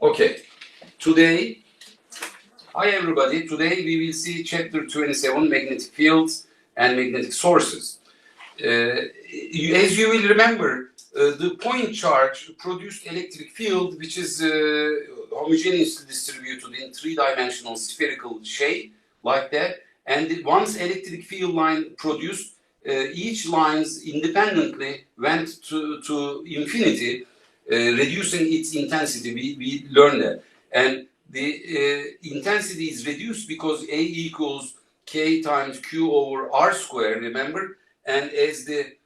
Okay, today, hi everybody, today we will see chapter 27, magnetic fields and magnetic sources. As you will remember, the point charge produced electric field which is homogeneously distributed in three-dimensional spherical shape like that, and once electric field line produced, each lines independently went to infinity, reducing its intensity. We learned that, and the intensity is reduced because A equals K times Q over R squared, remember? And as the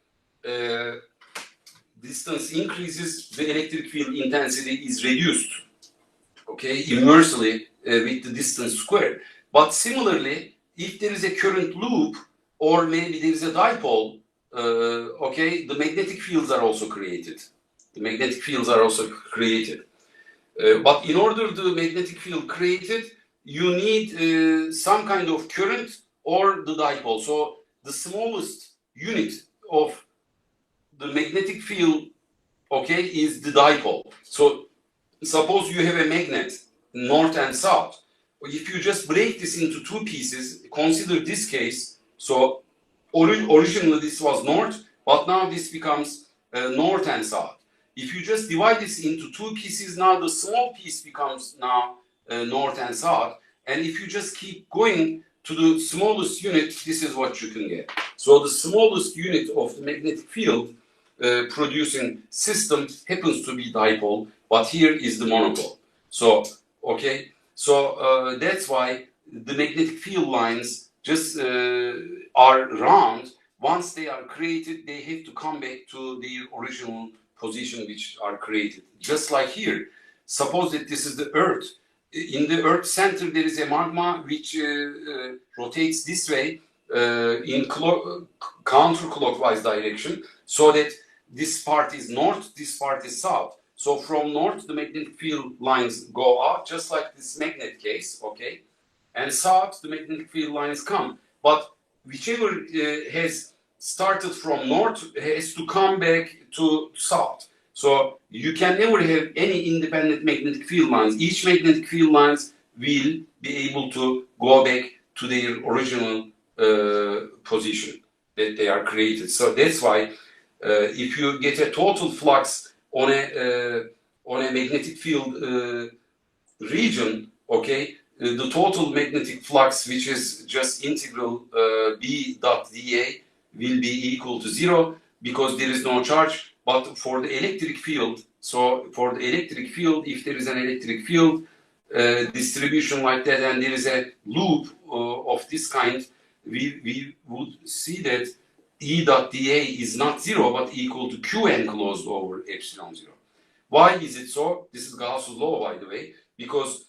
distance increases, the electric field intensity is reduced, okay, inversely with the distance squared. But similarly, if there is a current loop or maybe there is a dipole, okay, the magnetic fields are also created. The magnetic fields are also created. But in order the magnetic field created, you need some kind of current or the dipole. So the smallest unit of the magnetic field, okay, is the dipole. So suppose you have a magnet, north and south. If you just break this into two pieces, consider this case. So originally this was north, but now this becomes north and south. If you just divide this into two pieces, now the small piece becomes now north and south. And if you just keep going to the smallest unit, this is what you can get. So the smallest unit of the magnetic field producing system happens to be dipole, but here is the monopole. So, okay, so that's why the magnetic field lines just are round. Once they are created, they have to come back to their original position which are created. Just like here, suppose that this is the Earth. In the Earth center, there is a magma which rotates this way in counterclockwise direction, so that this part is north, this part is south. So from north, the magnetic field lines go out, just like this magnet case, okay? And south, the magnetic field lines come. But whichever has started from north has to come back to south. So you can never have any independent magnetic field lines. Each magnetic field lines will be able to go back to their original position that they are created. So that's why if you get a total flux on a magnetic field region, okay, the total magnetic flux, which is just integral B dot dA, will be equal to 0 because there is no charge. But for the electric field, so for the electric field, if there is an electric field distribution like that and there is a loop of this kind, we would see that E dot dA is not 0 but equal to Q enclosed over epsilon 0. Why is it so? This is Gauss's law, by the way, because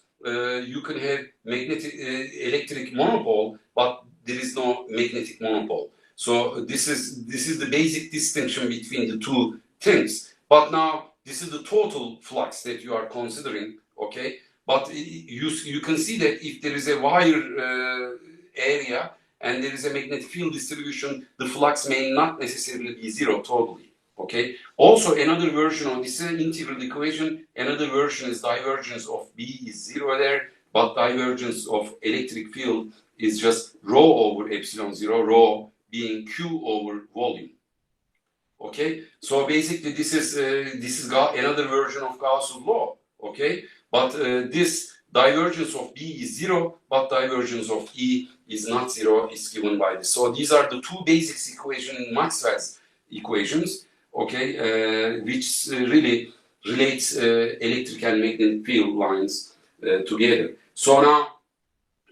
you can have magnetic electric monopole, but there is no magnetic monopole. So this is the basic distinction between the two things. But now this is the total flux that you are considering, okay? But you can see that if there is a wire area and there is a magnetic field distribution, the flux may not necessarily be 0 totally, okay? Also, another version of this integral equation, another version is divergence of B is 0 there, but divergence of electric field is just rho over epsilon 0, rho being Q over volume. Okay, so basically this is another version of Gauss's law. Okay, but this divergence of B is 0, but divergence of E is not 0, is given by this. So these are the two basic equations in Maxwell's equations. Okay, which really relates electric and magnetic field lines together. So now,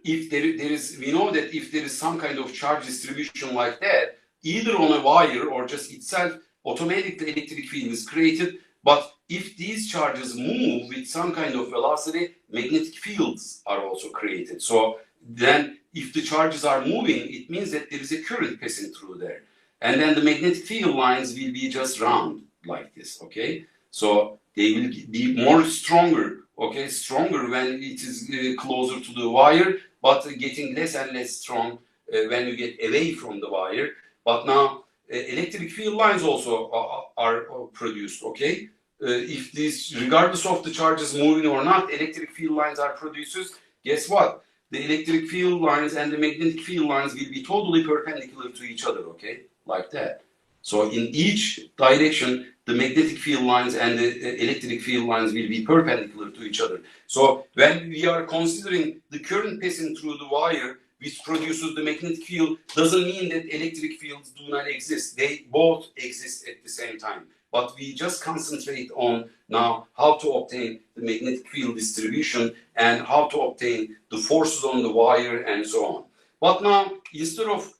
if there is, we know that if there is some kind of charge distribution like that, either on a wire or just itself, automatically electric field is created. But if these charges move with some kind of velocity, magnetic fields are also created. So then if the charges are moving, it means that there is a current passing through there. And then the magnetic field lines will be just round like this, okay? So they will be more stronger, okay? Stronger when it is closer to the wire, but getting less and less strong when you get away from the wire. But now electric field lines also are produced, okay? if this, regardless of the charges moving or not, electric field lines are produced, guess what? The electric field lines and the magnetic field lines will be totally perpendicular to each other, okay? Like that. So in each direction, the magnetic field lines and the electric field lines will be perpendicular to each other. So when we are considering the current passing through the wire, which produces the magnetic field, doesn't mean that electric fields do not exist. They both exist at the same time. But we just concentrate on now how to obtain the magnetic field distribution and how to obtain the forces on the wire and so on. But now, instead of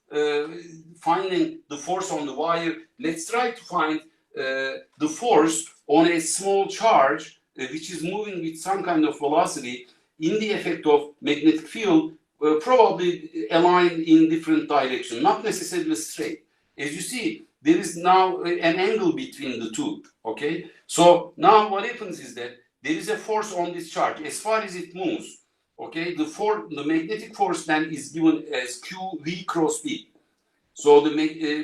finding the force on the wire, let's try to find the force on a small charge which is moving with some kind of velocity in the effect of magnetic field, probably aligned in different directions, not necessarily straight. As you see, there is now an angle between the two, okay? So now what happens is that there is a force on this charge as far as it moves, okay? The magnetic force then is given as QV cross B. So the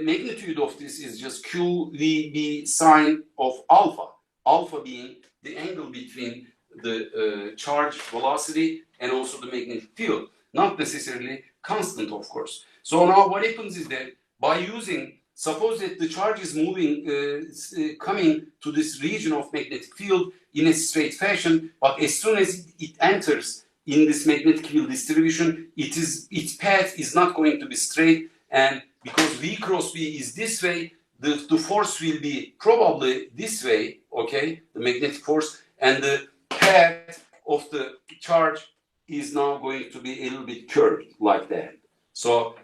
magnitude of this is just QVB sine of alpha, alpha being the angle between the charge velocity and also the magnetic field, not necessarily constant, of course. So now what happens is that by using, suppose that the charge is moving, coming to this region of magnetic field in a straight fashion, but as soon as it enters in this magnetic field distribution, its path is not going to be straight, and because V cross B is this way, the force will be probably this way, okay, the magnetic force, and the path of the charge is now going to be a little bit curved like that. So,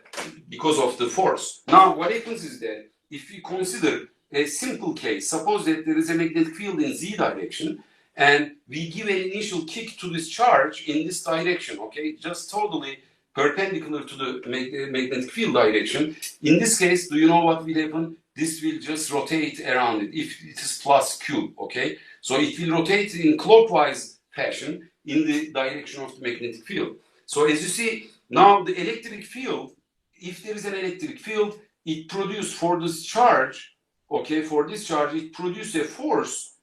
because of the force. Now, what happens is that if we consider a simple case, suppose that there is a magnetic field in Z direction, and we give an initial kick to this charge in this direction, okay, just totally perpendicular to the magnetic field direction. In this case, do you know what will happen? This will just rotate around it if it is plus Q, okay? So it will rotate in clockwise fashion in the direction of the magnetic field. So as you see, now the electric field, if there is an electric field, it produces for this charge, okay, for this charge, it produces a force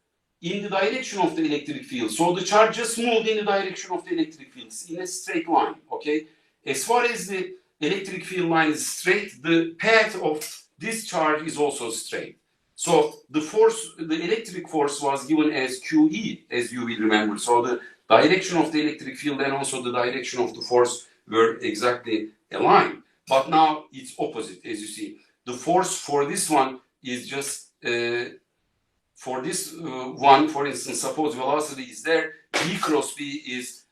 in the direction of the electric field. So the charge just moved in the direction of the electric field in a straight line, okay? As far as the electric field line is straight, the path of this charge is also straight. So the force, the electric force was given as QE, as you will remember. So the direction of the electric field and also the direction of the force were exactly aligned. But now it's opposite, as you see. The force for this one is just, for this one, for instance, suppose velocity is there, V cross B is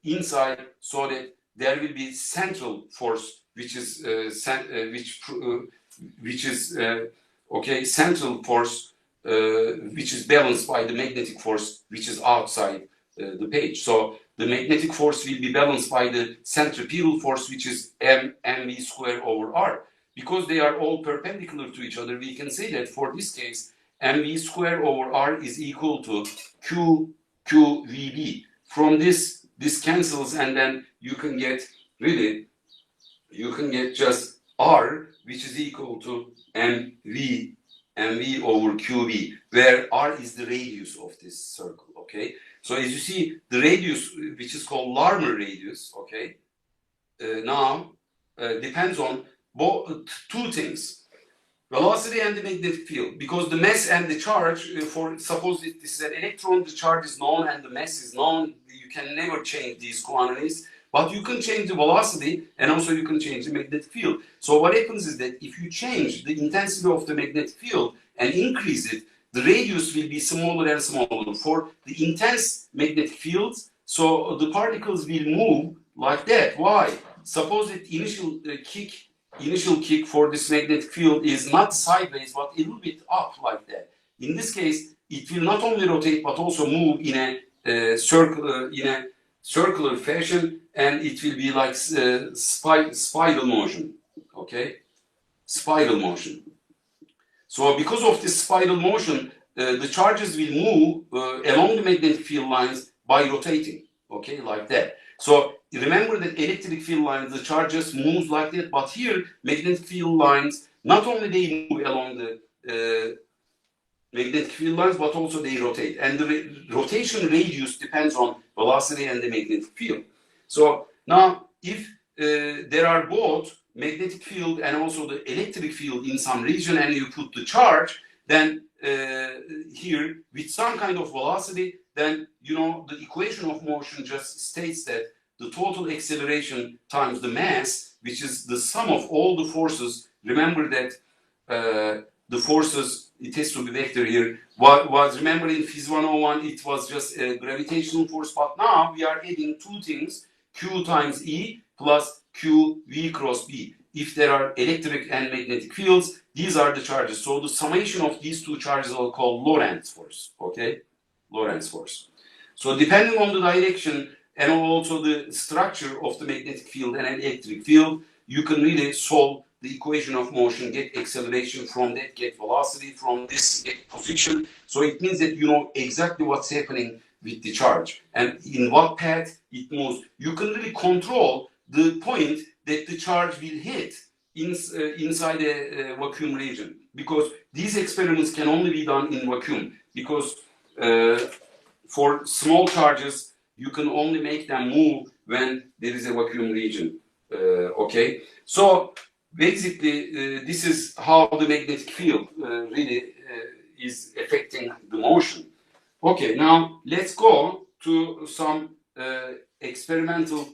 inside, so that there will be central force, which is okay, central force, which is balanced by the magnetic force, which is outside the page. So the magnetic force will be balanced by the centripetal force, which is mv square over r. Because they are all perpendicular to each other, we can say that for this case, mv square over r is equal to qvb. From this cancels, and then you can get, really, you can get just r, which is equal to mv over qb, where r is the radius of this circle, okay? So as you see, the radius, which is called Larmor radius, okay, now depends on both two things, velocity and the magnetic field, because the mass and the charge, for suppose this is an electron, the charge is known and the mass is known, you can never change these quantities, but you can change the velocity and also you can change the magnetic field. So what happens is that if you change the intensity of the magnetic field and increase it, the radius will be smaller and smaller. For the intense magnetic fields, so the particles will move like that. Why? Suppose that initial kick for this magnetic field is not sideways, but a little bit up like that. In this case, it will not only rotate but also move in a circular fashion, and it will be like spiral motion. Okay, spiral motion. So because of this spiral motion, the charges will move along the magnetic field lines by rotating, okay, like that. So remember that electric field lines, the charges moves like that, but here magnetic field lines, not only they move along the magnetic field lines, but also they rotate. And the rotation radius depends on velocity and the magnetic field. So now, if there are both magnetic field and also the electric field in some region, and you put the charge, then here with some kind of velocity, then you know the equation of motion just states that the total acceleration times the mass, which is the sum of all the forces. Remember that the forces, it has to be vector here, was remember in PHYS101 it was just a gravitational force, but now we are adding two things, Q times E plus Q V cross B. If there are electric and magnetic fields, these are the charges. So the summation of these two charges are called Lorentz force, okay? Lorentz force. So depending on the direction and also the structure of the magnetic field and electric field, you can really solve the equation of motion, get acceleration from that, get velocity from this, get position. So it means that you know exactly what's happening with the charge and in what path it moves. You can really control the point that the charge will hit inside a vacuum region, because these experiments can only be done in vacuum, because for small charges you can only make them move when there is a vacuum region. Okay, so basically this is how the magnetic field really is affecting the motion. Okay, now let's go to some experimental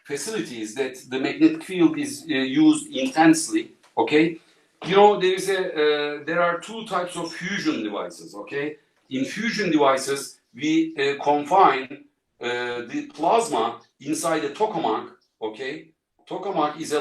facilities that the magnetic field is used intensely. Okay, you know there are two types of fusion devices. Okay, in fusion devices we confine the plasma inside a tokamak. Okay, tokamak is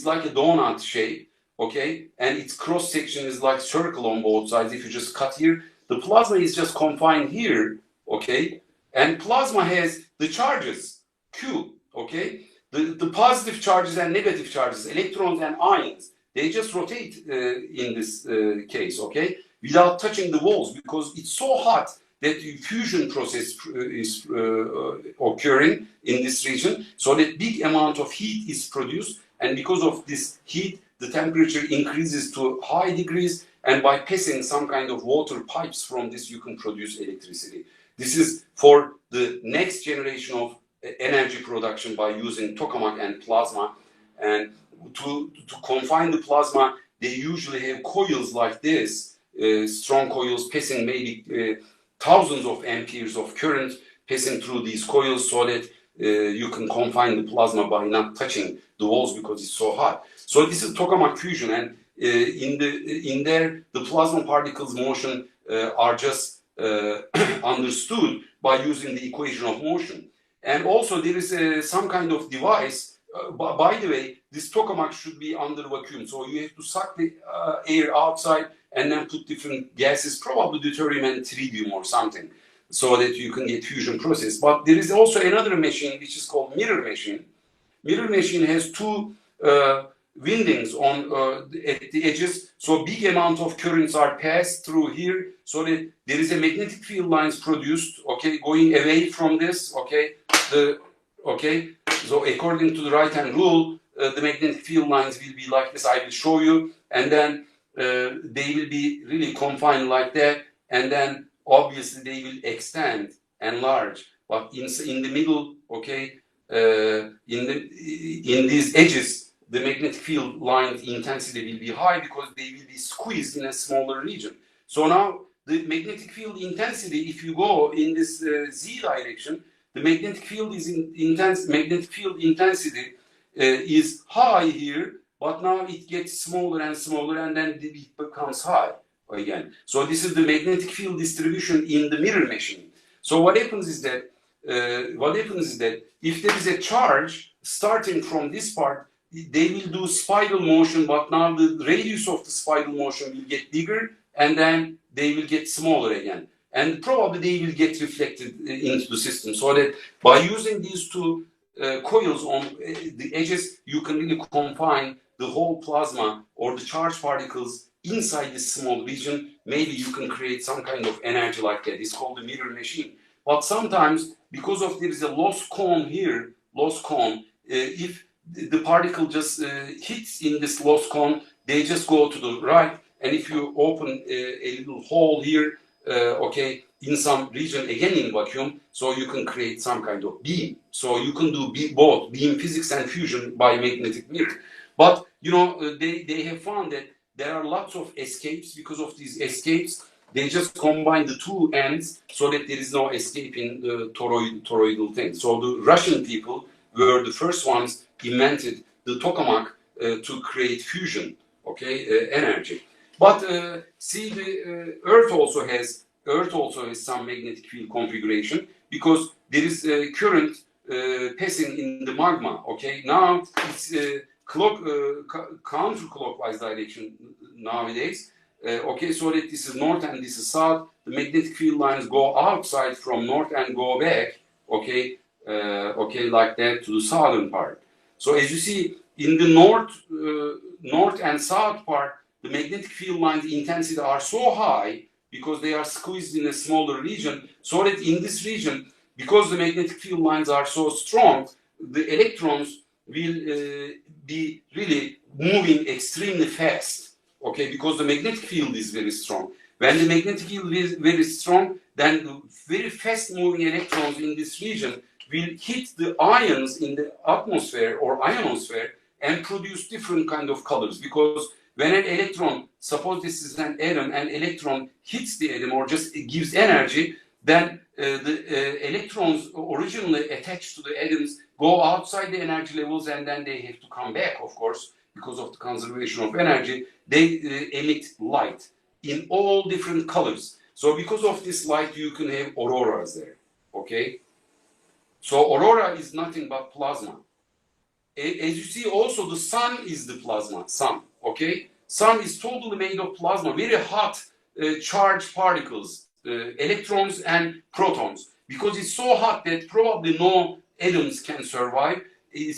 like a donut shape. Okay, and its cross section is like circle on both sides. If you just cut here, the plasma is just confined here. Okay, and plasma has the charges Q. Okay, the positive charges and negative charges, electrons and ions, they just rotate in this case, okay, without touching the walls, because it's so hot that the fusion process is occurring in this region, so that big amount of heat is produced, and because of this heat, the temperature increases to high degrees, and by passing some kind of water pipes from this, you can produce electricity. This is for the next generation of energy production by using tokamak and plasma. And to confine the plasma, they usually have coils like this, strong coils passing maybe thousands of amperes of current passing through these coils, so that you can confine the plasma by not touching the walls because it's so hot. So this is tokamak fusion, and in there the plasma particles motion are just understood by using the equation of motion. And also there is some kind of device, by the way, this tokamak should be under vacuum, so you have to suck the air outside and then put different gases, probably deuterium and tritium or something, so that you can get fusion process. But there is also another machine which is called mirror machine. Mirror machine has two windings on at the edges, so big amount of currents are passed through here, so that there is a magnetic field lines produced, okay, going away from this, okay, so according to the right hand rule, the magnetic field lines will be like this. I will show you, and then they will be really confined like that, and then obviously they will extend, enlarge, but in the middle, okay, in these edges, the magnetic field line intensity will be high because they will be squeezed in a smaller region. So now the magnetic field intensity, if you go in this z direction, the magnetic field is magnetic field intensity is high here, but now it gets smaller and smaller, and then it becomes high again. So this is the magnetic field distribution in the mirror machine. So what happens is that if there is a charge starting from this part, they will do spiral motion, but now the radius of the spiral motion will get bigger, and then they will get smaller again. And probably they will get reflected into the system, so that by using these two coils on the edges, you can really confine the whole plasma or the charged particles inside this small region. Maybe you can create some kind of energy like that. It's called the mirror machine. But sometimes, because of there is a lost cone here, if the particle just hits in this lost cone, they just go to the right, and if you open a little hole here, okay, in some region again in vacuum, so you can create some kind of beam. So you can do both beam physics and fusion by magnetic mirror. But you know, they have found that there are lots of escapes. Because of these escapes, they just combine the two ends so that there is no escape in the toroidal thing. So the Russian people were the first ones invented the tokamak to create fusion, okay, energy. But see, the Earth also has some magnetic field configuration, because there is a current passing in the magma. Okay, now it's counterclockwise direction nowadays. Okay, so that this is north and this is south. The magnetic field lines go outside from north and go back. Okay, okay, like that to the southern part. So as you see, in the north and south part, the magnetic field lines intensity are so high because they are squeezed in a smaller region, so that in this region, because the magnetic field lines are so strong, the electrons will be really moving extremely fast, okay, because the magnetic field is very strong. When the magnetic field is very strong, then the very fast moving electrons in this region will hit the ions in the atmosphere or ionosphere and produce different kind of colors. Because when an electron, suppose this is an atom, an electron hits the atom or just gives energy, then the electrons originally attached to the atoms go outside the energy levels, and then they have to come back, of course, because of the conservation of energy. They emit light in all different colors. So because of this light, you can have auroras there, okay? So aurora is nothing but plasma. As you see, also the sun is the plasma, sun, okay? Sun is totally made of plasma, very hot charged particles, electrons and protons. Because it's so hot that probably no atoms can survive, it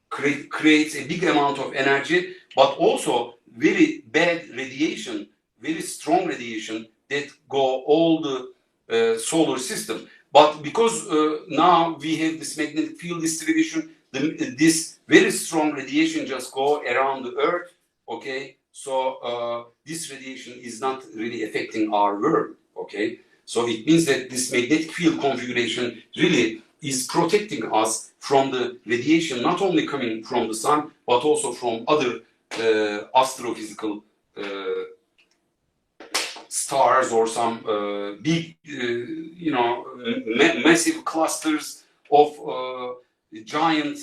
creates a big amount of energy, but also very bad radiation, very strong radiation that go all the solar system. But because now we have this magnetic field distribution, this very strong radiation just go around the Earth, okay? So this radiation is not really affecting our world, okay? So it means that this magnetic field configuration really is protecting us from the radiation, not only coming from the sun, but also from other astrophysical stars, or some big, you know, massive clusters of giant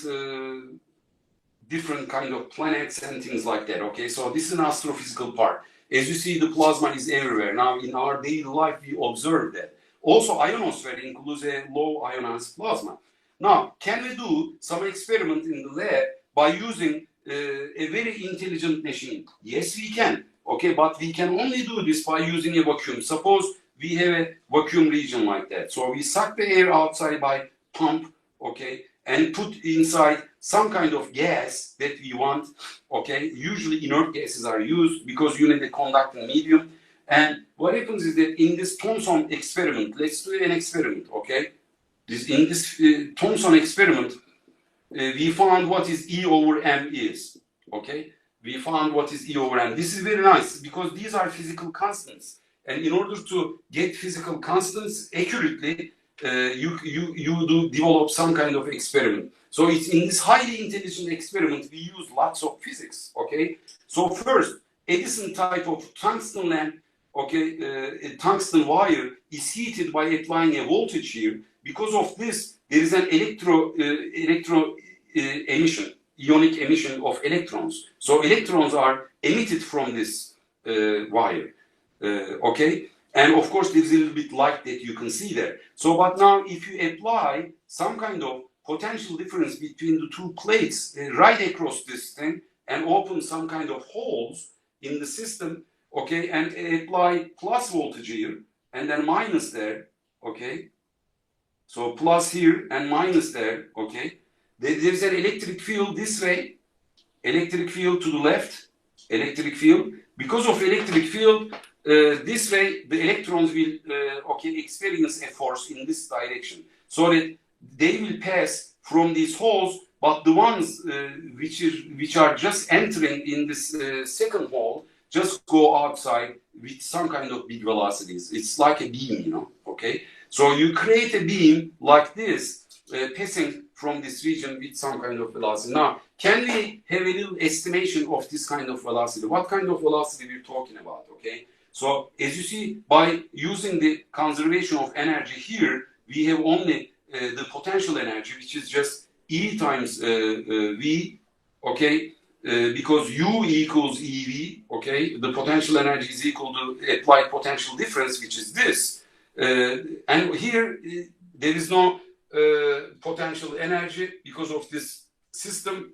different kind of planets and things like that. Okay, so this is an astrophysical part. As you see, the plasma is everywhere. Now, in our daily life, we observe that. Also, ionosphere includes a low ionized plasma. Now, can we do some experiment in the lab by using a very intelligent machine? Yes, we can. Okay, but we can only do this by using a vacuum. Suppose we have a vacuum region like that. So we suck the air outside by pump, okay, and put inside some kind of gas that we want, okay. Usually inert gases are used because you need a conducting medium. And what happens is that in this Thomson experiment, let's do an experiment, okay. In this Thomson experiment, we found what is E over m is, okay. We found what is E over m. This is very nice because these are physical constants. And in order to get physical constants accurately, you do develop some kind of experiment. So it's in this highly intelligent experiment, we use lots of physics, okay? So first, Edison type of tungsten lamp, okay, a tungsten wire is heated by applying a voltage here. Because of this, there is an emission, ionic emission of electrons. So electrons are emitted from this wire, okay? And of course, there's a little bit light that you can see there. So, but now if you apply some kind of potential difference between the two plates right across this thing and open some kind of holes in the system, okay, and apply plus voltage here and then minus there, okay. So plus here and minus there, okay. There's an electric field this way, electric field to the left, electric field. Because of electric field, this way the electrons will okay, experience a force in this direction, so that they will pass from these holes, but the ones which are just entering in this second hole, just go outside with some kind of big velocities. It's like a beam, you know, okay? So you create a beam like this, passing from this region with some kind of velocity. Now, can we have a little estimation of this kind of velocity? What kind of velocity we're talking about, okay? So, as you see, by using the conservation of energy here, we have only the potential energy, which is just E times V, okay? Because U equals EV, okay? The potential energy is equal to applied potential difference, which is this. And here, there is no potential energy because of this system,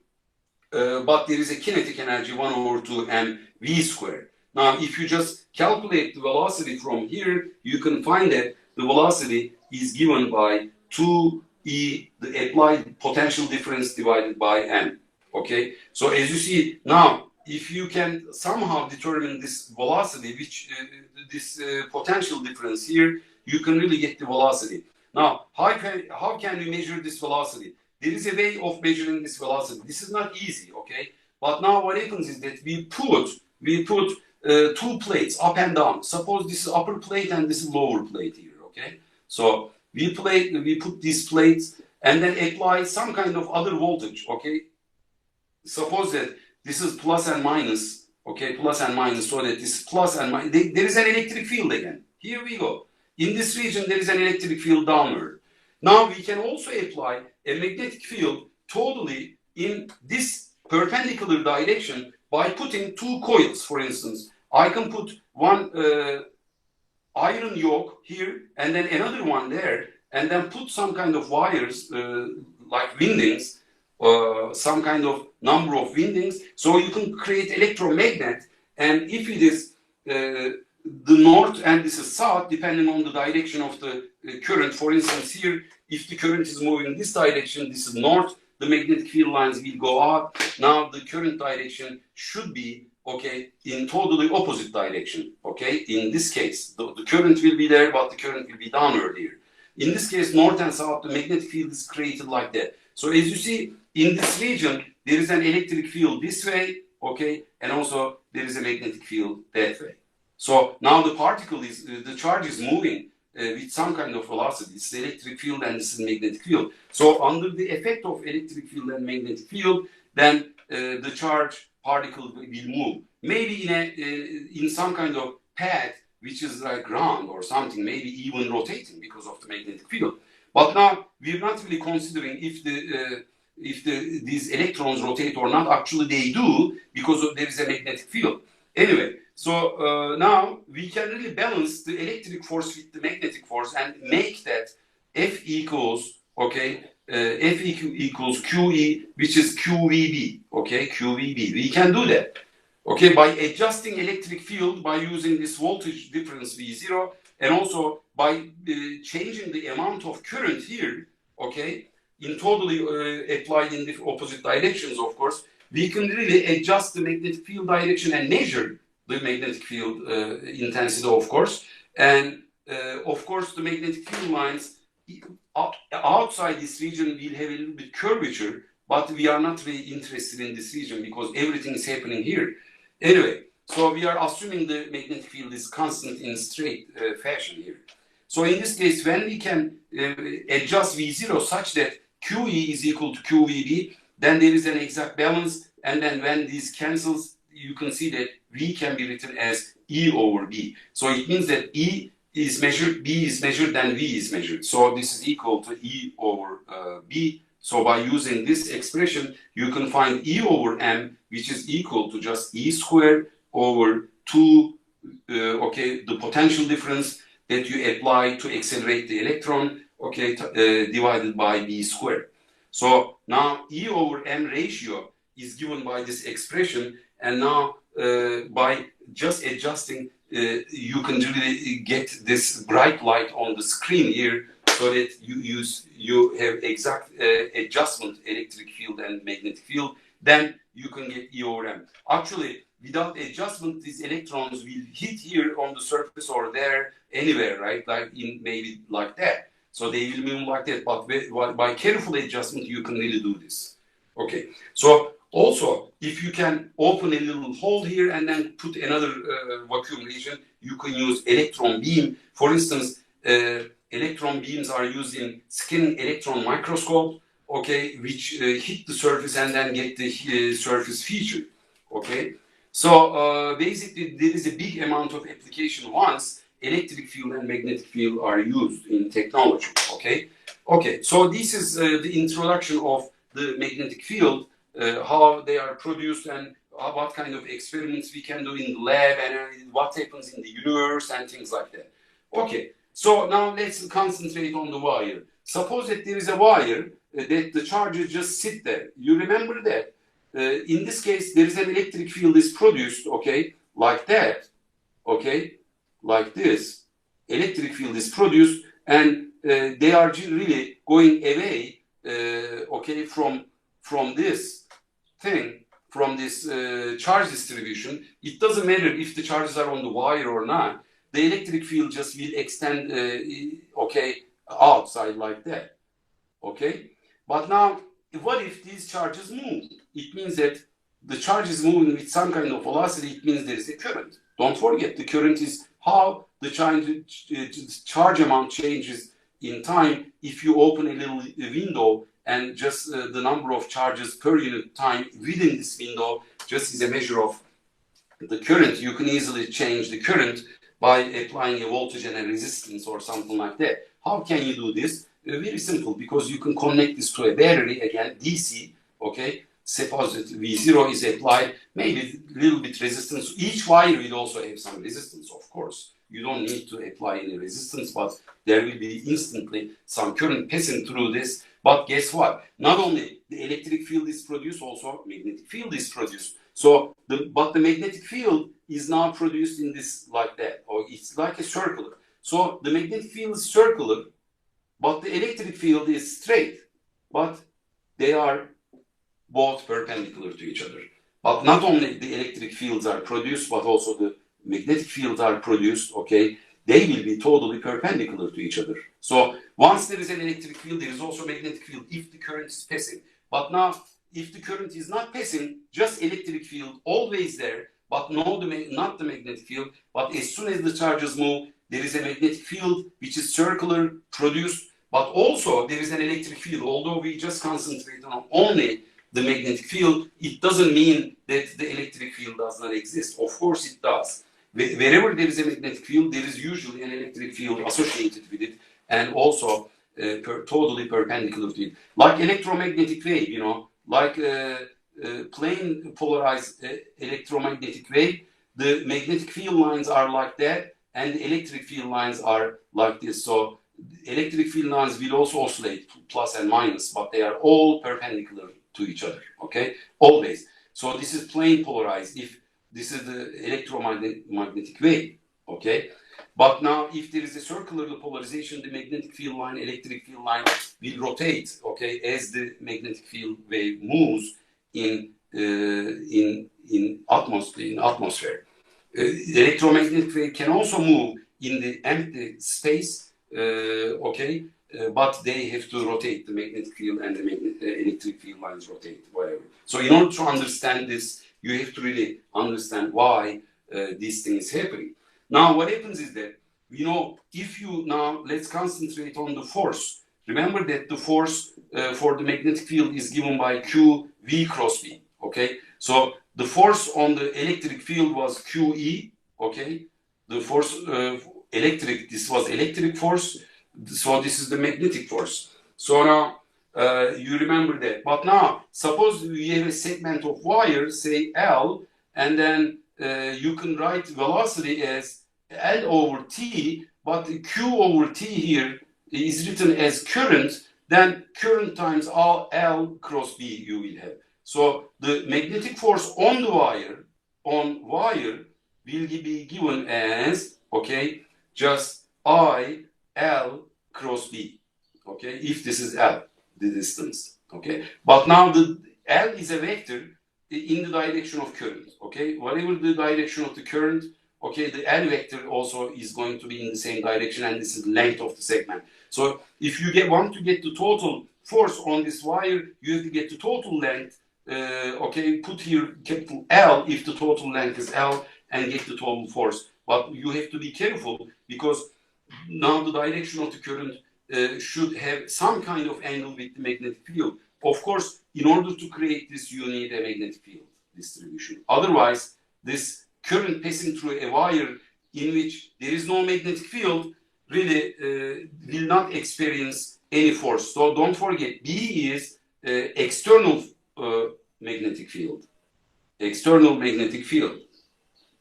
but there is a kinetic energy 1 over 2 mv squared. Now, if you just calculate the velocity from here, you can find that the velocity is given by 2e, the applied potential difference divided by m. Okay, so as you see now, if you can somehow determine this velocity, which this potential difference here, you can really get the velocity. Now, how can we measure this velocity? There is a way of measuring this velocity. This is not easy, okay? But now what happens is that we put two plates up and down. Suppose this is upper plate and this is lower plate here, okay? So we put these plates and then apply some kind of other voltage, okay? Suppose that this is plus and minus, okay, plus and minus, so that this plus and minus, there is an electric field again. Here we go. In this region, there is an electric field downward. Now we can also apply a magnetic field totally in this perpendicular direction by putting two coils, for instance. I can put one iron yoke here and then another one there, and then put some kind of wires like windings, some kind of number of windings, so you can create electromagnet. And if it is the north and this is south, depending on the direction of the current, for instance here, if the current is moving this direction, this is north, the magnetic field lines will go up. Now the current direction should be, okay, in totally opposite direction, okay? In this case, the current will be there, but the current will be downward here. In this case, north and south, the magnetic field is created like that. So as you see, in this region, there is an electric field this way, okay? And also there is a magnetic field that way. So now the particle is, the charge is moving with some kind of velocity. It's the electric field and this is magnetic field. So under the effect of electric field and magnetic field, then the charge particle will move. Maybe in some kind of path which is like round or something, maybe even rotating because of the magnetic field. But now we're not really considering if these electrons rotate or not. Actually they do, because there is a magnetic field. Anyway, so now we can really balance the electric force with the magnetic force and make that F equals, okay, F equals QE, which is QVB, okay, QVB. We can do that, okay, by adjusting electric field by using this voltage difference V0, and also by changing the amount of current here, okay, in totally applied in the opposite directions, of course, we can really adjust the magnetic field direction and measure the magnetic field intensity, of course. And of course, the magnetic field lines outside this region will have a little bit curvature, but we are not really interested in this region because everything is happening here. Anyway, so we are assuming the magnetic field is constant in straight fashion here. So in this case, when we can adjust V0 such that QE is equal to QVB, then there is an exact balance, and then when this cancels, you can see that V can be written as E over B. So it means that E is measured, B is measured, then V is measured. So this is equal to E over B. So by using this expression, you can find E over M, which is equal to just E squared over 2, okay, the potential difference that you apply to accelerate the electron, okay, divided by B squared. So now E over M ratio is given by this expression, and now by just adjusting, you can really get this bright light on the screen here, so that you have exact adjustment electric field and magnetic field. Then you can get E over M. Actually, without adjustment, these electrons will hit here on the surface or there, anywhere, right? Like in maybe like that. So they will move like that. But by careful adjustment, you can really do this. Okay. So Also, if you can open a little hole here and then put another vacuum region, you can use electron beam. For instance, electron beams are used in scanning electron microscope, okay, which hit the surface and then get the surface feature, okay. So basically, there is a big amount of application once electric field and magnetic field are used in technology, okay. Okay, so this is the introduction of the magnetic field, how they are produced and what kind of experiments we can do in the lab and what happens in the universe and things like that. Okay, so now let's concentrate on the wire. Suppose that there is a wire that the charges just sit there. You remember that? In this case, there is an electric field is produced, okay, like that, okay, like this. Electric field is produced and they are really going away, okay, from this thing, from this charge distribution. It doesn't matter if the charges are on the wire or not. The electric field just will extend, okay, outside like that, okay. But now, what if these charges move? It means that the charge is moving with some kind of velocity. It means there is a current. Don't forget, the current is how the charge amount changes in time. If you open a little window and just the number of charges per unit time within this window just is a measure of the current, you can easily change the current by applying a voltage and a resistance or something like that. How can you do this? Very simple, because you can connect this to a battery, again, DC, okay? Suppose that V0 is applied, maybe a little bit resistance. Each wire will also have some resistance, of course. You don't need to apply any resistance, but there will be instantly some current passing through this. But guess what? Not only the electric field is produced, also magnetic field is produced. So, but the magnetic field is now produced in this like that, or it's like a circular. So the magnetic field is circular, but the electric field is straight. But they are both perpendicular to each other. But not only the electric fields are produced, but also the magnetic fields are produced, okay? They will be totally perpendicular to each other. So once there is an electric field, there is also a magnetic field if the current is passing. But now, if the current is not passing, just electric field always there, but not the magnetic field. But as soon as the charges move, there is a magnetic field which is circular, produced, but also there is an electric field. Although we just concentrate on only the magnetic field, it doesn't mean that the electric field does not exist. Of course it does. Wherever there is a magnetic field, there is usually an electric field associated with it, and also totally perpendicular to it. Like electromagnetic wave, you know, like plane polarized electromagnetic wave, the magnetic field lines are like that, and the electric field lines are like this. So electric field lines will also oscillate plus and minus, but they are all perpendicular to each other, okay? Always. So this is plane polarized, if this is the electromagnetic wave, okay? But now, if there is a circular polarization, the magnetic field line, electric field line will rotate, okay, as the magnetic field wave moves in atmosphere. The electromagnetic wave can also move in the empty space, okay, but they have to rotate the magnetic field, and the electric field lines rotate, whatever. So in order to understand this, you have to really understand why this thing is happening. Now, what happens is that, you know, if you now, let's concentrate on the force. Remember that the force for the magnetic field is given by Q V cross B, okay? So the force on the electric field was QE, okay? The force this was electric force, so this is the magnetic force. So now, you remember that. But now, suppose we have a segment of wire, say L, and then you can write velocity as L over T, but Q over T here is written as current, then current times L cross B you will have. So the magnetic force on the wire, will be given as, okay, just I L cross B, okay, if this is L, the distance, okay. But now the L is a vector in the direction of current, okay. Whatever the direction of the current, okay, the L vector also is going to be in the same direction, and this is the length of the segment. So if you want to get the total force on this wire, you have to get the total length okay, put here capital L if the total length is L and get the total force. But you have to be careful because now the direction of the current should have some kind of angle with the magnetic field. Of course, in order to create this, you need a magnetic field distribution. Otherwise, this current passing through a wire in which there is no magnetic field really will not experience any force. So don't forget, B is external magnetic field. External magnetic field.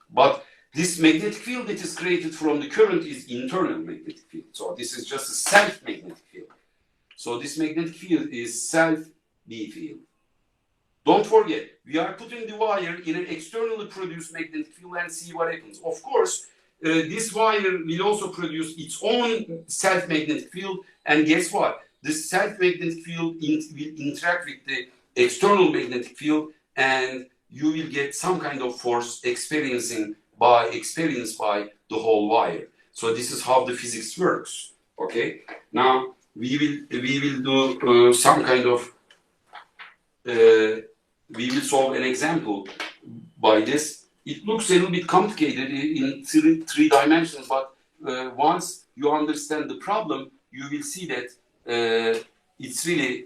But this magnetic field that is created from the current is internal magnetic field. So this is just a self-magnetic field. So this magnetic field is self-B field. Don't forget, we are putting the wire in an externally produced magnetic field and see what happens. Of course, this wire will also produce its own self-magnetic field. And guess what? This self-magnetic field will interact with the external magnetic field and you will get some kind of force experienced by the whole wire. So this is how the physics works. Okay. Now we will do some kind of we will solve an example by this. It looks a little bit complicated in three dimensions, but once you understand the problem, you will see that it's really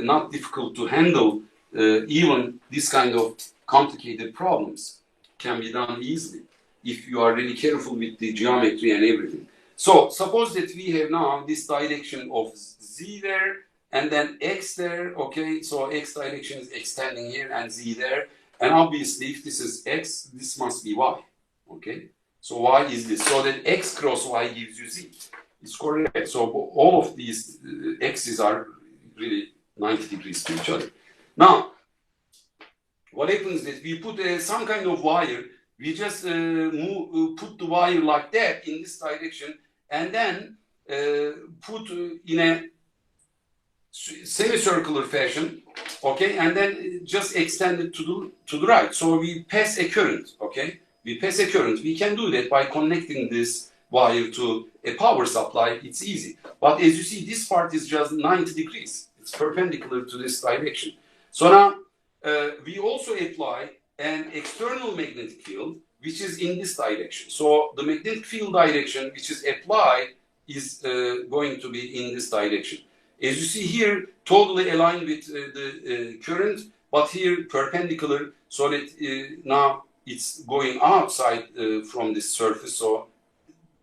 not difficult to handle. Even this kind of complicated problems can be done easily if you are really careful with the geometry and everything. So suppose that we have now this direction of z there and then x there, okay? So x direction is extending here and z there. And obviously if this is x, this must be y, okay? So y is this. So that x cross y gives you z. It's correct. So all of these x's are really 90 degrees to each other. Now, what happens is we put some kind of wire, we just put the wire like that in this direction and then put in a semicircular fashion, okay, and then just extend it to the right. So we pass a current, okay, we pass a current. We can do that by connecting this wire to a power supply. It's easy. But as you see, this part is just 90 degrees. It's perpendicular to this direction. So now we also apply an external magnetic field which is in this direction. So the magnetic field direction which is applied is going to be in this direction. As you see here, totally aligned with the current, but here perpendicular, so that now it's going outside from this surface. So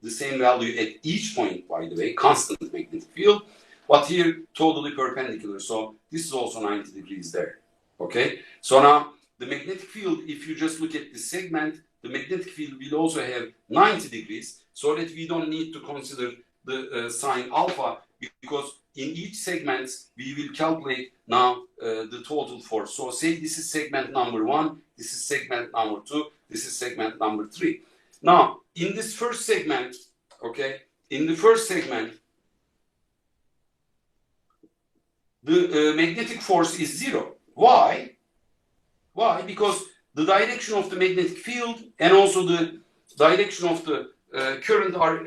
the same value at each point, by the way, constant magnetic field, but here totally perpendicular. So this is also 90 degrees there. Okay, so now the magnetic field, if you just look at the segment, the magnetic field will also have 90 degrees, so that we don't need to consider the sign alpha, because in each segment we will calculate now the total force. So say this is segment number 1, this is segment number 2, this is segment number 3. Now in this first segment, okay, in the first segment, the magnetic force is 0. Why? Why? Because the direction of the magnetic field and also the direction of the current are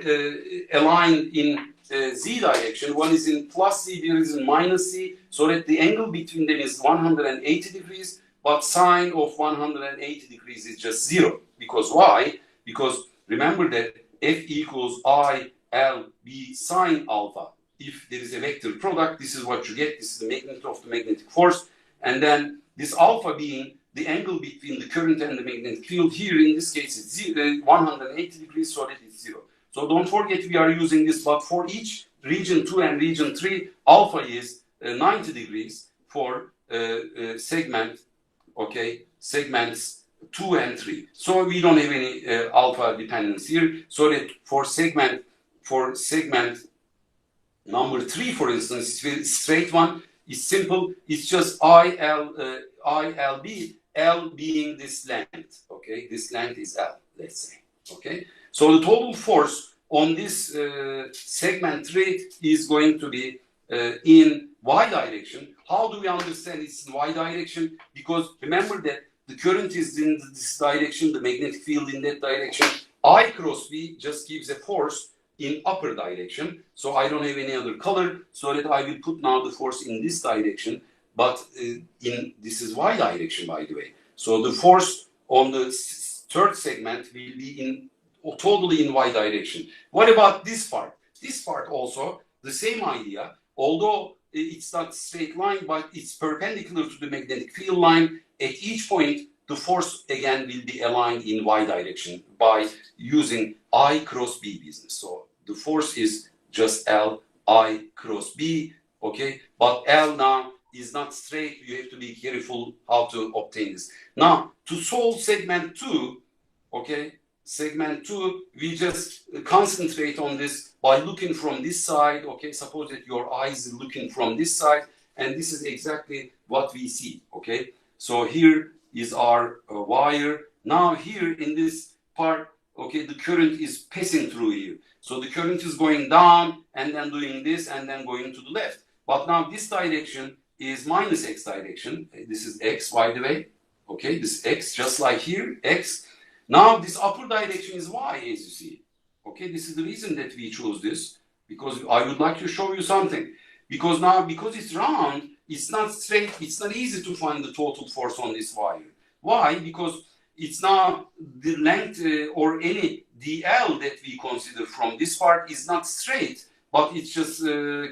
aligned in z direction. One is in plus z, the other is in minus z, so that the angle between them is 180 degrees, but sine of 180 degrees is just 0. Because why? Because remember that F equals I L B sine alpha. If there is a vector product, this is what you get. This is the magnitude of the magnetic force. And then this alpha being the angle between the current and the magnetic field. Here in this case it's 180 degrees, so that it's 0. So don't forget we are using this, but for each region 2 and region 3, alpha is 90 degrees for segment, okay, segments 2 and 3. So we don't have any alpha dependence here, so that for segment number 3, for instance, it's a straight one. It's simple. It's just ILB, L being this length. Okay, this length is L, let's say. Okay, so the total force on this segment 3 is going to be in Y direction. How do we understand it's in Y direction? Because remember that the current is in this direction, the magnetic field in that direction. I cross V just gives a force in upper direction, so I don't have any other color, so that I will put now the force in this direction. but this is y direction, by the way. So the force on the third segment will be totally in y direction. What about this part? This part also the same idea, although it's not straight line, but it's perpendicular to the magnetic field line. At each point, the force again will be aligned in y direction by using I cross B business. So the force is just L I cross B, okay? But L now is not straight. You have to be careful how to obtain this. Now, to solve segment 2, okay? Segment 2, we just concentrate on this by looking from this side, okay? Suppose that your eyes are looking from this side, and this is exactly what we see, okay? So here is our wire. Now here in this part, okay, the current is passing through here. So the current is going down and then doing this and then going to the left. But now this direction is minus x direction. This is x, by the way. Okay, this x, just like here, x. Now this upper direction is y, as you see. Okay, this is the reason that we chose this, because I would like to show you something. Because now, because it's round, it's not straight, it's not easy to find the total force on this wire. Why? Because it's now the length or any dl that we consider from this part is not straight, but it's just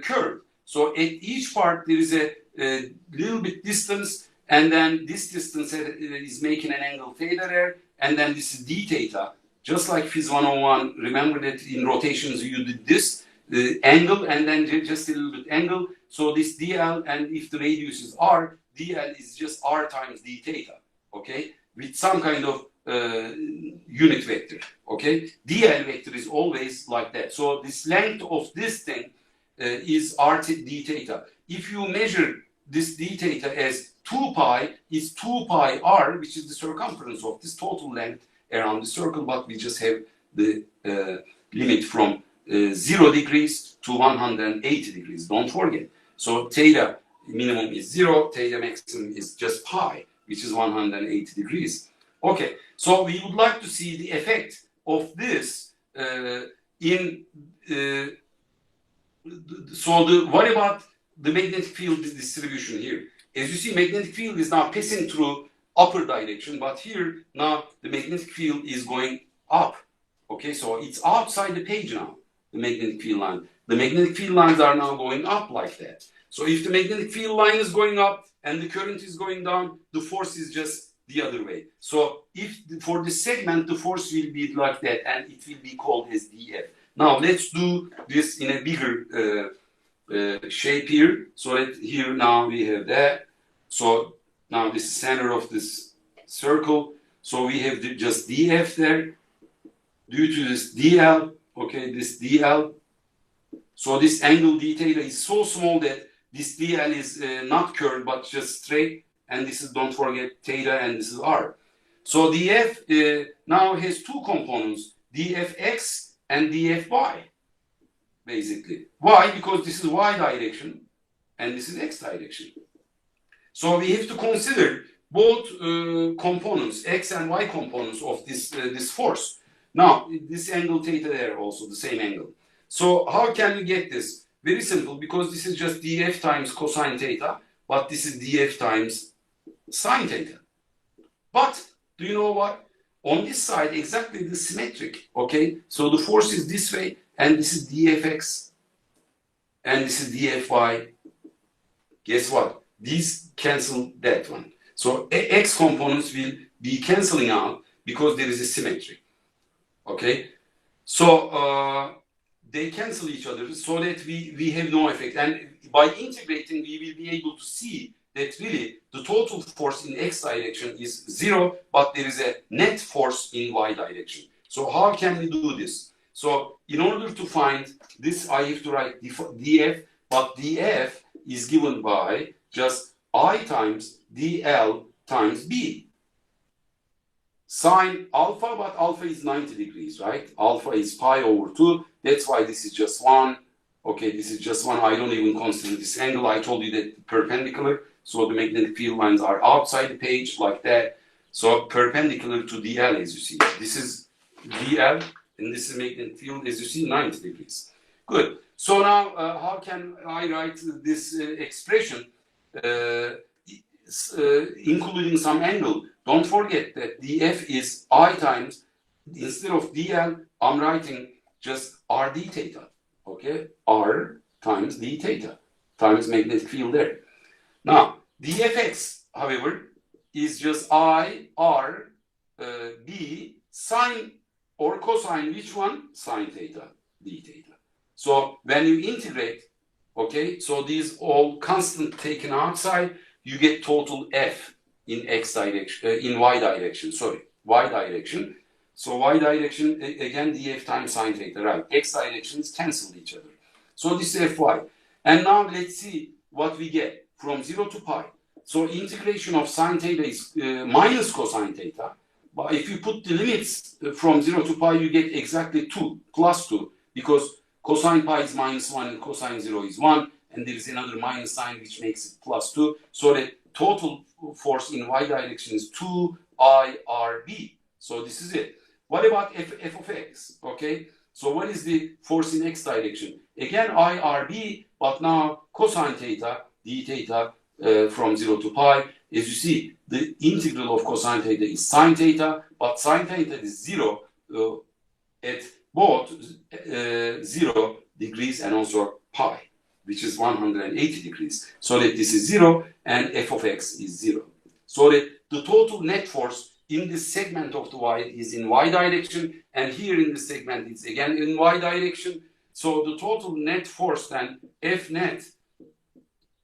curved. So at each part there is a little bit distance, and then this distance is making an angle theta there, and then this is d theta. Just like PHYS101, remember that in rotations you did this angle and then just a little bit angle. So this dl, and if the radius is r, dl is just r times d theta, okay, with some kind of unit vector, okay. dl vector is always like that. So this length of this thing is r d theta. If you measure this d theta as 2 pi, is 2 pi r, which is the circumference of this total length around the circle, but we just have the limit from 0 degrees to 180 degrees. Don't forget. So theta minimum is 0, theta maximum is just pi, which is 180 degrees. Okay, so we would like to see the effect of this what about the magnetic field distribution here? As you see, magnetic field is now passing through upper direction, but here now the magnetic field is going up. Okay, so it's outside the page now, the magnetic field line. The magnetic field lines are now going up like that. So if the magnetic field line is going up and the current is going down, the force is just the other way. So if for the segment, the force will be like that, and it will be called as dF. Now let's do this in a bigger shape here. So that here now we have that. So now this is center of this circle. So we have just dF there due to this dl. Okay, this dl. So this angle d theta is so small that this dl is not curved but just straight. And this is, don't forget, theta, and this is r. So df now has two components, dfx and dfy, basically. Why? Because this is y direction and this is x direction. So we have to consider both components, x and y components of this force. Now, this angle theta there also, the same angle. So how can we get this? Very simple, because this is just df times cosine theta, but this is df times sine theta. But do you know what? On this side, exactly the symmetric, okay? So the force is this way, and this is dfx, and this is dfy. Guess what? These cancel that one. So x components will be canceling out because there is a symmetry, okay? So they cancel each other so that we have no effect. And by integrating, we will be able to see that really the total force in x direction is 0, but there is a net force in y direction. So how can we do this? So in order to find this, I have to write df, but df is given by just I times dl times b. Sine alpha, but alpha is 90 degrees, right? Alpha is pi over 2. That's why this is just 1. Okay, this is just 1. I don't even consider this angle. I told you that perpendicular. So the magnetic field lines are outside the page like that. So perpendicular to dl, as you see. This is dl, and this is magnetic field, as you see, 90 degrees. Good. So now, how can I write this expression? including some angle. Don't forget that df is I times, instead of dl, I'm writing just rd theta. Okay, r times d theta times magnetic field there. Now, dfx, however, is just I, R, B, sine or cosine, which one? Sine theta, d theta. So when you integrate, okay, so these all constant taken outside, you get total f in x direction, in y direction, sorry, y direction. So y direction, again, df times sine theta, right? X directions cancel each other. So this is fy. And now let's see what we get from 0 to pi. So integration of sine theta is minus cosine theta. But if you put the limits from 0 to pi, you get exactly 2, plus 2, because cosine pi is minus 1 and cosine 0 is 1, and there is another minus sign which makes it plus 2. So the total force in y direction is 2IRB. So this is it. What about f of x? Okay, so what is the force in x direction? Again, IRB, but now cosine theta, d theta from 0 to pi. As you see, the integral of cosine theta is sine theta, but sine theta is 0 at both 0 degrees and also pi, which is 180 degrees. So that this is 0 and f of x is 0. So that the total net force in this segment of the wire is in y direction, and here in this segment it's again in y direction. So the total net force then, F net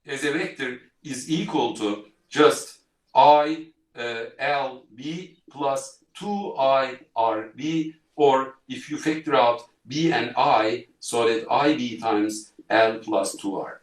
as a vector, is equal to just I L B plus 2I R B, or if you factor out B and I, so that IB times L plus 2R.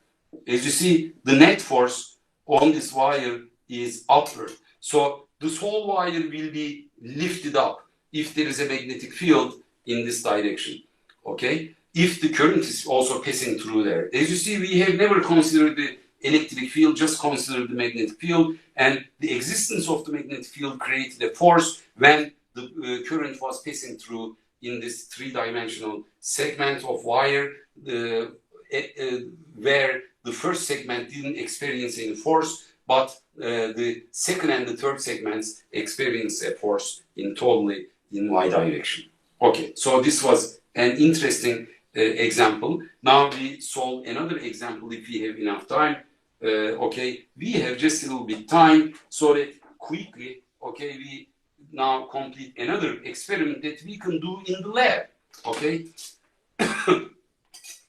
As you see, the net force on this wire is upward. So this whole wire will be lifted up if there is a magnetic field in this direction. Okay? If the current is also passing through there. As you see, we have never considered the electric field, just considered the magnetic field, and the existence of the magnetic field created a force when the current was passing through in this three-dimensional segment of wire, where the first segment didn't experience any force, but the second and the third segments experience a force in totally in y direction. Okay, so this was an interesting example. Now we solve another example if we have enough time. Okay, we have just a little bit time, so that quickly, okay, we now complete another experiment that we can do in the lab. Okay,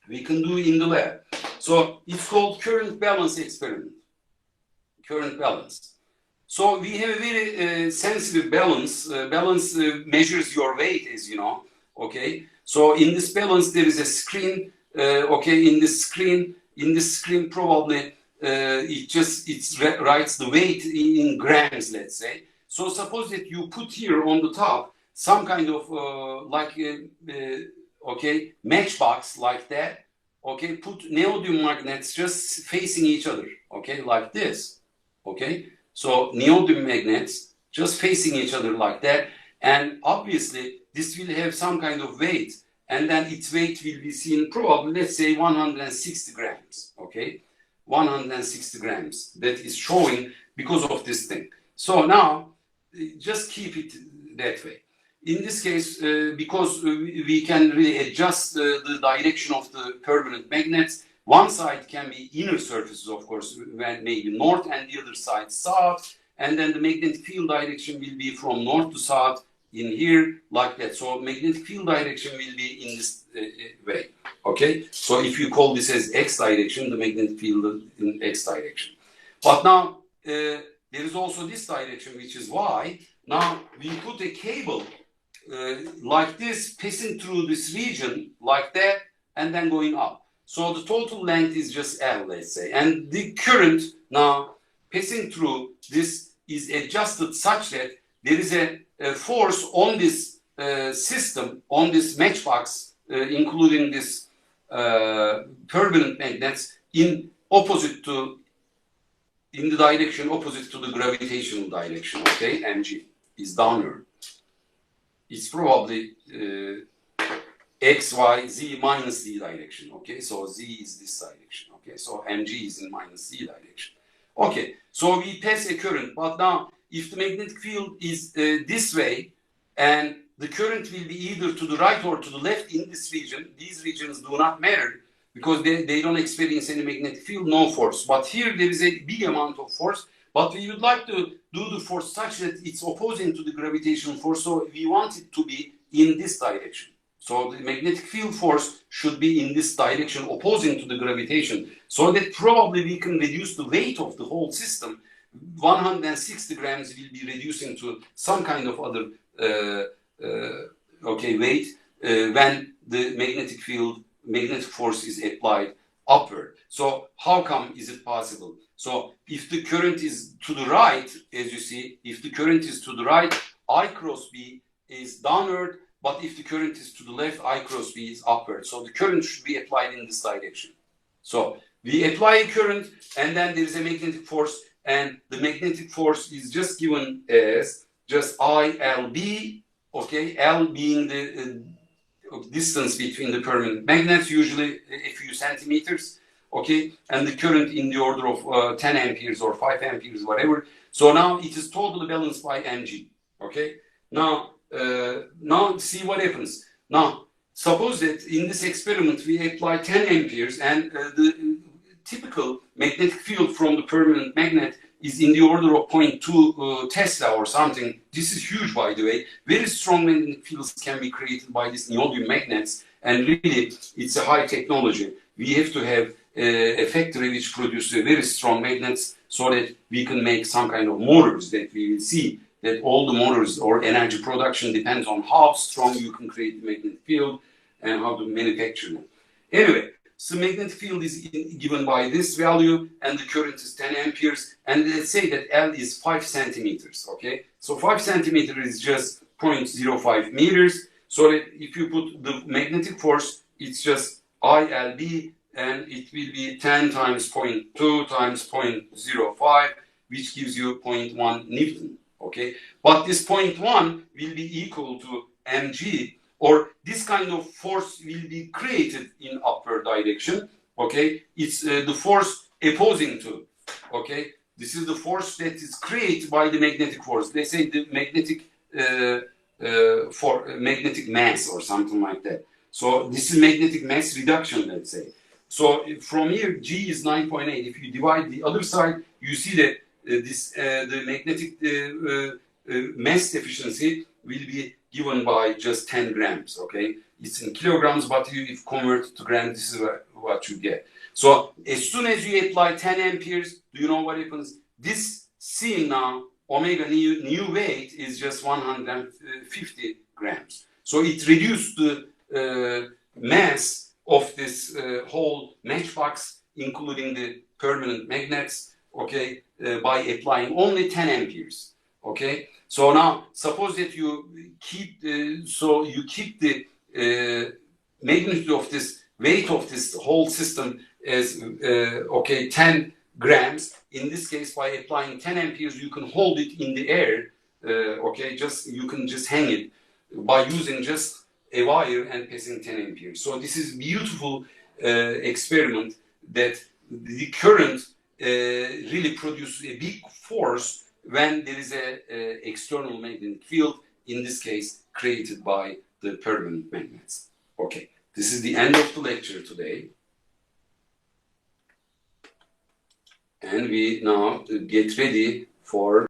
we can do in the lab. So it's called current balance experiment. Current balance. So we have a very sensitive balance. Balance measures your weight, as you know. Okay. So in this balance there is a screen. Okay. In this screen probably it writes the weight in grams, let's say. So suppose that you put here on the top some kind of okay, matchbox like that. Okay, put neodymium magnets just facing each other. Okay, like this. Okay, so neodymium magnets just facing each other like that, and obviously this will have some kind of weight, and then its weight will be seen probably, let's say, 160 grams. Okay, 160 grams. That is showing because of this thing. So now just keep it that way. In this case, because we can really adjust the direction of the permanent magnets, one side can be inner surfaces, of course, when maybe north, and the other side south, and then the magnetic field direction will be from north to south in here, like that. So magnetic field direction will be in this way. Okay, so if you call this as x direction, the magnetic field in x direction. But now there is also this direction, which is y. Now we put a cable like this, passing through this region like that, and then going up. So the total length is just L, let's say, and the current now passing through this is adjusted such that there is a force on this system, on this matchbox, including this permanent magnets, in the direction opposite to the gravitational direction. Okay, mg is downward. It's probably x, y, z minus z direction. Okay, so z is this direction. Okay, so mg is in minus z direction. Okay, so we pass a current, but now if the magnetic field is this way, and the current will be either to the right or to the left in this region, these regions do not matter because they don't experience any magnetic field, no force. But here there is a big amount of force, but we would like to do the force such that it's opposing to the gravitational force, so we want it to be in this direction. So the magnetic field force should be in this direction, opposing to the gravitation, so that probably we can reduce the weight of the whole system. 160 grams will be reducing to some kind of other weight when the magnetic force is applied upward. So how come is it possible? So if the current is to the right, as you see, if the current is to the right, I cross B is downward, but if the current is to the left, I cross B is upward. So the current should be applied in this direction. So we apply a current, and then there is a magnetic force, and the magnetic force is just given as just ILB, okay, L being the distance between the permanent magnets, usually a few centimeters, okay, and the current in the order of 10 amperes or 5 amperes, whatever. So now it is totally balanced by mg, okay. Now see what happens. Now suppose that in this experiment we apply 10 amperes, and the typical magnetic field from the permanent magnet is in the order of 0.2 Tesla or something. This is huge, by the way. Very strong magnetic fields can be created by these niobium magnets, and really it's a high technology. We have to have a factory which produces very strong magnets so that we can make some kind of motors that we will see that all the motors or energy production depends on how strong you can create the magnetic field and how to manufacture them. Anyway, so magnetic field is given by this value, and the current is 10 amperes, and let's say that L is 5 centimeters, okay? So 5 centimeters is just 0.05 meters, so that if you put the magnetic force, it's just ILB, and it will be 10 times 0.2 times 0.05, which gives you 0.1 Newton, okay? But this 0.1 will be equal to mg, or this kind of force will be created in upward direction, okay? It's the force opposing to, okay? This is the force that is created by the magnetic force. They say the magnetic mass or something like that. So this is magnetic mass reduction, let's say. So from here, G is 9.8. If you divide the other side, you see that the magnetic mass efficiency will be given by just 10 grams, okay? It's in kilograms, but if converted to grams, this is what you get. So as soon as you apply 10 amperes, do you know what happens? This C now, omega new weight is just 150 grams. So it reduced the mass of this whole matchbox, including the permanent magnets, okay, by applying only 10 amperes, okay? So now, suppose that you keep the magnitude of this weight of this whole system as 10 grams. In this case, by applying 10 amperes, you can hold it in the air. You can just hang it by using just a wire and passing 10 amperes. So this is beautiful experiment that the current really produces a big force when there is a external magnetic field, in this case created by the permanent magnets. Okay, this is the end of the lecture today, and we now get ready for